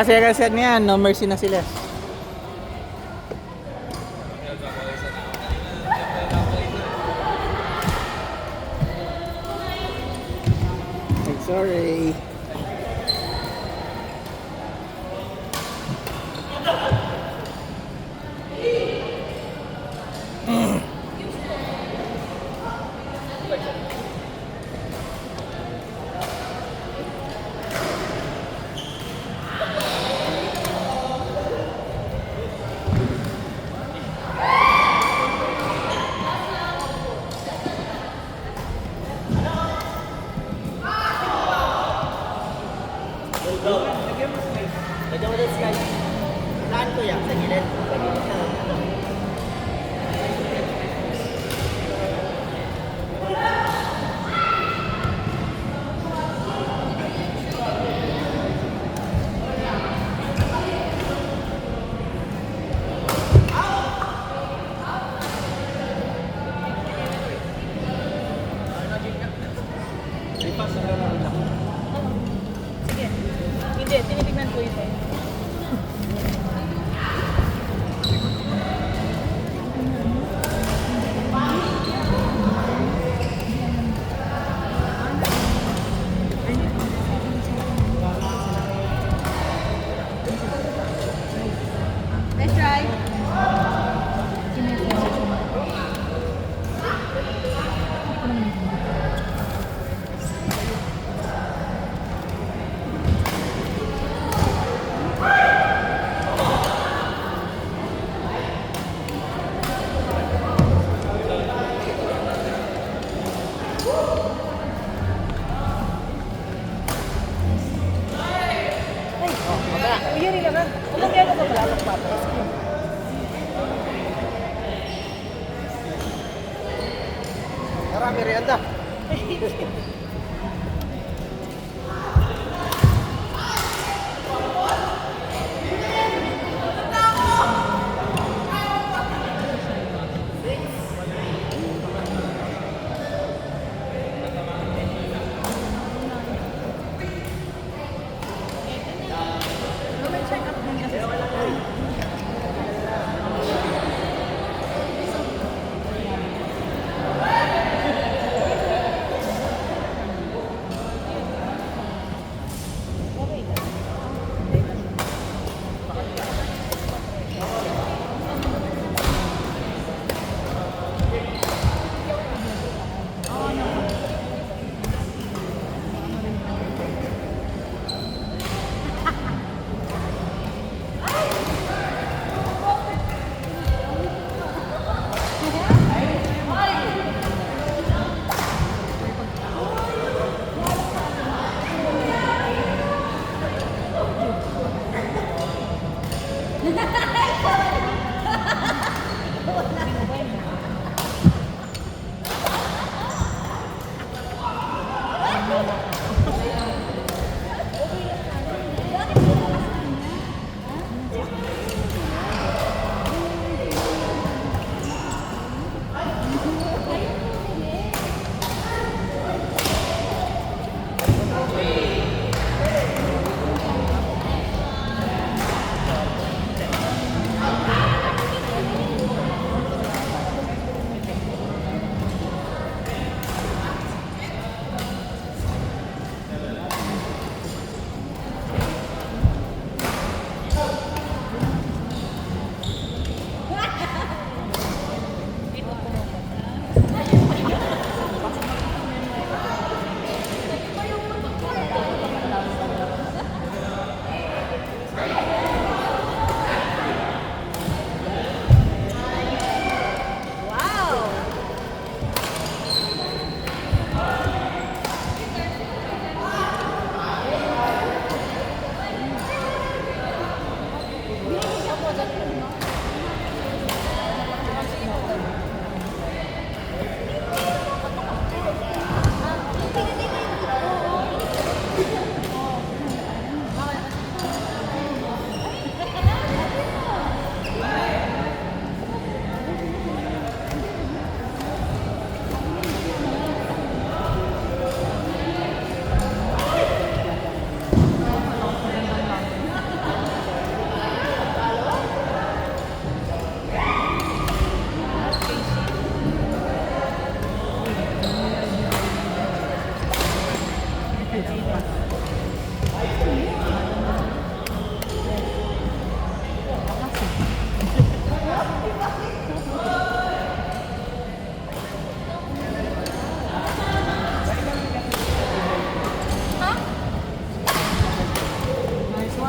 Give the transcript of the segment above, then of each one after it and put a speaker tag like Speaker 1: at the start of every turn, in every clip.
Speaker 1: Kasi reset niya, no mercy na sila. Sorry.
Speaker 2: Lagyan mo ng slide. Saan ko yan? Sa gilid? Sa gilid na.
Speaker 3: Sige. Hindi, tinitignan ko ito. Let's try. Iya rin naman. Umagyan ako pala ng patas.
Speaker 2: Tara, merienda.
Speaker 3: Check up din kasi sa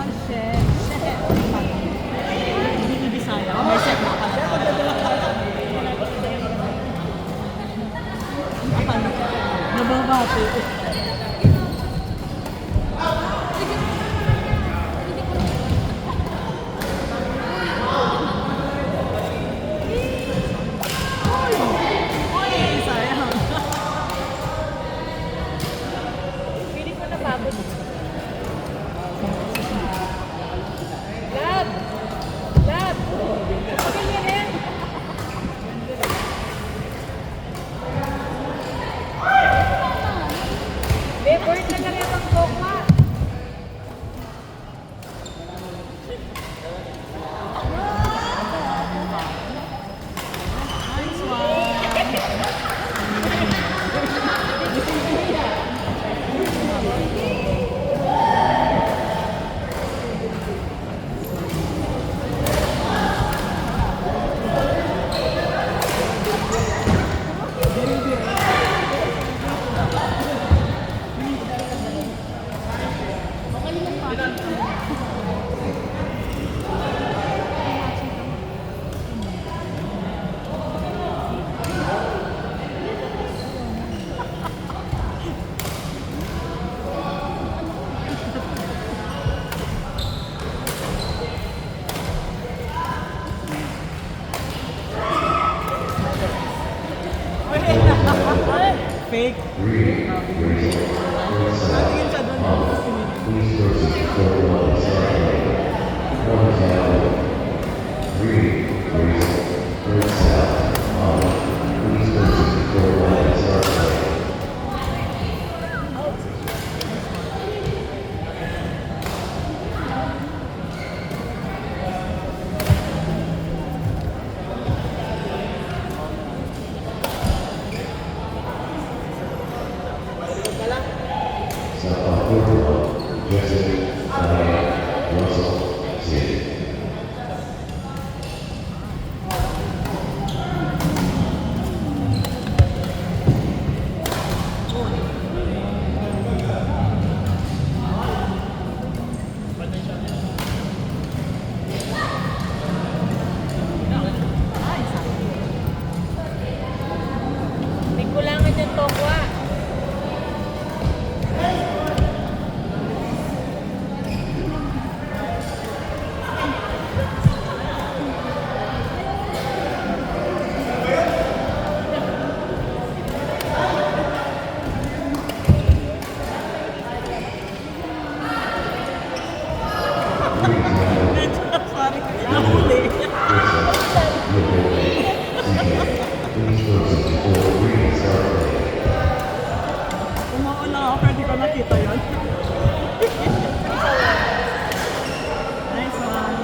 Speaker 3: Oh, shit. Hindi ni Bisaya. May set na ka. Nababati. Piling ko napagod. Lab! Lab! Ganyan rin. Beboard na lang yung kokwa. Nice one. Fake. Natingin siya doon. May kulangan yung tokwa. Umuula ako, pwede ko nakita yun. Nice one.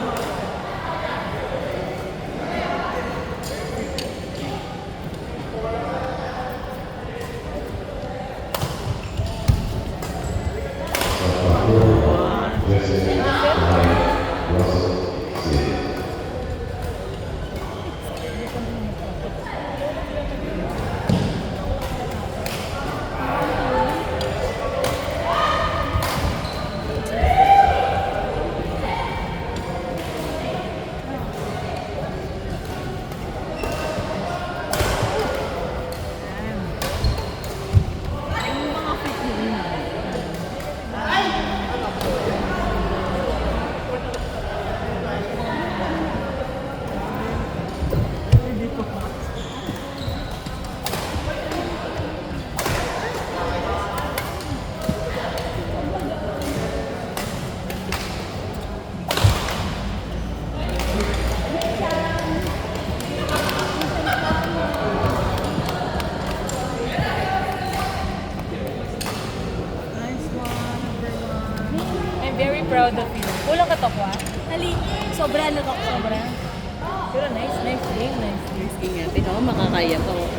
Speaker 3: Very proud of you. Kulang ka tokwa?
Speaker 4: Hali, sobra na ako.
Speaker 3: Sobra. Pero nice game, nice game.
Speaker 4: Ingat, ikaw makakaya to.